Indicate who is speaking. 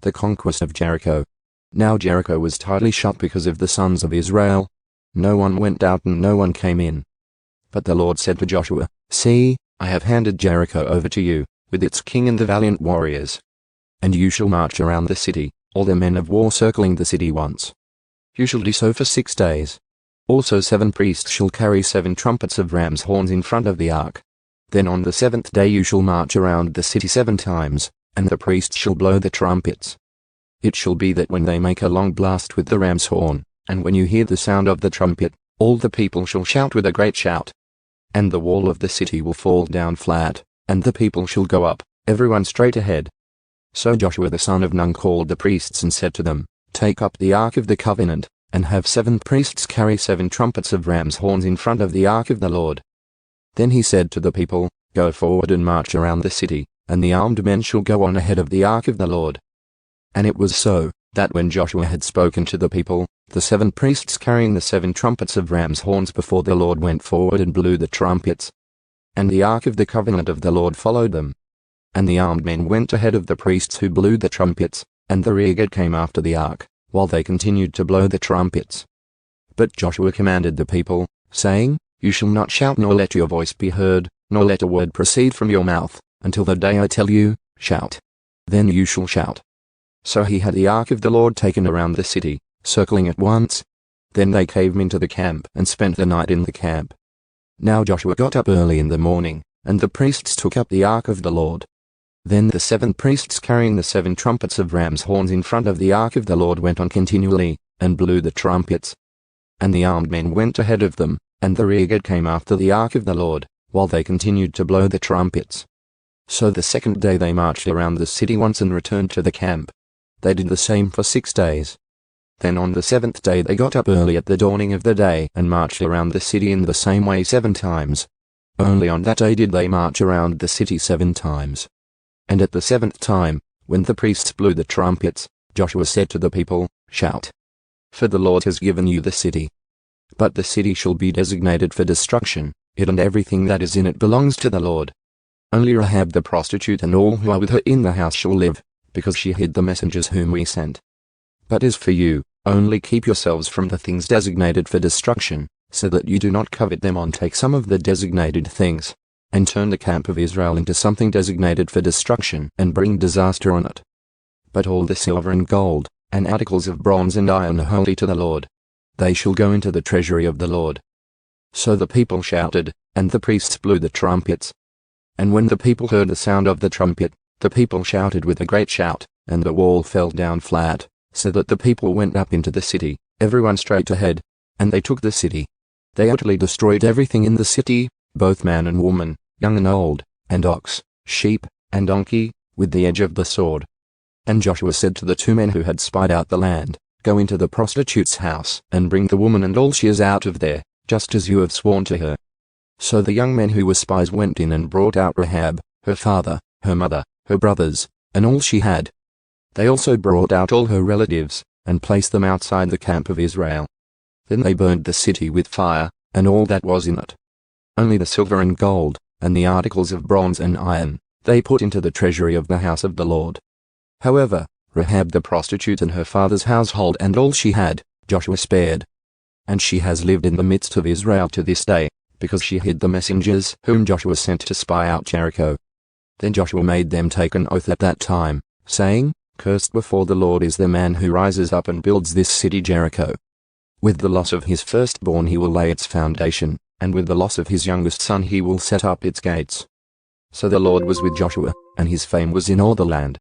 Speaker 1: The Conquest of Jericho. Now Jericho was tightly shut because of the sons of Israel. No one went out and no one came in. But the Lord said to Joshua, "See, I have handed Jericho over to you, with its king and the valiant warriors. And you shall march around the city, all the men of war circling the city once. You shall do so for 6 days. Also 7 priests shall carry 7 trumpets of ram's horns in front of the ark. Then on the 7th day you shall march around the city 7 times, and the priests shall blow the trumpets. It shall be that when they make a long blast with the ram's horn, and when you hear the sound of the trumpet, all the people shall shout with a great shout. And the wall of the city will fall down flat, and the people shall go up, everyone straight ahead." So Joshua the son of Nun called the priests and said to them, "Take up the ark of the covenant, and have 7 priests carry 7 trumpets of ram's horns in front of the ark of the Lord." Then he said to the people, "Go forward and march around the city, and the armed men shall go on ahead of the ark of the Lord." And it was so, that when Joshua had spoken to the people, the 7 priests carrying the 7 trumpets of ram's horns before the Lord went forward and blew the trumpets. And the ark of the covenant of the Lord followed them. And the armed men went ahead of the priests who blew the trumpets, and the rearguard came after the ark, while they continued to blow the trumpets. But Joshua commanded the people, saying, "You shall not shout nor let your voice be heard, nor let a word proceed from your mouth, until the day I tell you, shout. Then you shall shout." So he had the ark of the Lord taken around the city, circling it once. Then they came into the camp and spent the night in the camp. Now Joshua got up early in the morning, and the priests took up the ark of the Lord. Then the 7 priests carrying the 7 trumpets of ram's horns in front of the ark of the Lord went on continually, and blew the trumpets. And the armed men went ahead of them, and the rearguard came after the ark of the Lord, while they continued to blow the trumpets. So the 2nd day they marched around the city once and returned to the camp. They did the same for 6 days. Then on the 7th day they got up early at the dawning of the day and marched around the city in the same way 7 times. Only on that day did they march around the city 7 times. And at the 7th time, when the priests blew the trumpets, Joshua said to the people, "Shout. For the Lord has given you the city. But the city shall be designated for destruction, it and everything that is in it belongs to the Lord. Only Rahab the prostitute and all who are with her in the house shall live, because she hid the messengers whom we sent. But as for you, only keep yourselves from the things designated for destruction, so that you do not covet them or take some of the designated things, and turn the camp of Israel into something designated for destruction and bring disaster on it. But all the silver and gold, and articles of bronze and iron are holy to the Lord. They shall go into the treasury of the Lord." So the people shouted, and the priests blew the trumpets. And when the people heard the sound of the trumpet, the people shouted with a great shout, and the wall fell down flat, so that the people went up into the city, everyone straight ahead, and they took the city. They utterly destroyed everything in the city, both man and woman, young and old, and ox, sheep, and donkey, with the edge of the sword. And Joshua said to the 2 men who had spied out the land, "Go into the prostitute's house, and bring the woman and all she is out of there, just as you have sworn to her." So the young men who were spies went in and brought out Rahab, her father, her mother, her brothers, and all she had. They also brought out all her relatives, and placed them outside the camp of Israel. Then they burned the city with fire, and all that was in it. Only the silver and gold, and the articles of bronze and iron, they put into the treasury of the house of the Lord. However, Rahab the prostitute and her father's household and all she had, Joshua spared. And she has lived in the midst of Israel to this day, because she hid the messengers whom Joshua sent to spy out Jericho. Then Joshua made them take an oath at that time, saying, "Cursed before the Lord is the man who rises up and builds this city Jericho. With the loss of his firstborn he will lay its foundation, and with the loss of his youngest son he will set up its gates." So the Lord was with Joshua, and his fame was in all the land.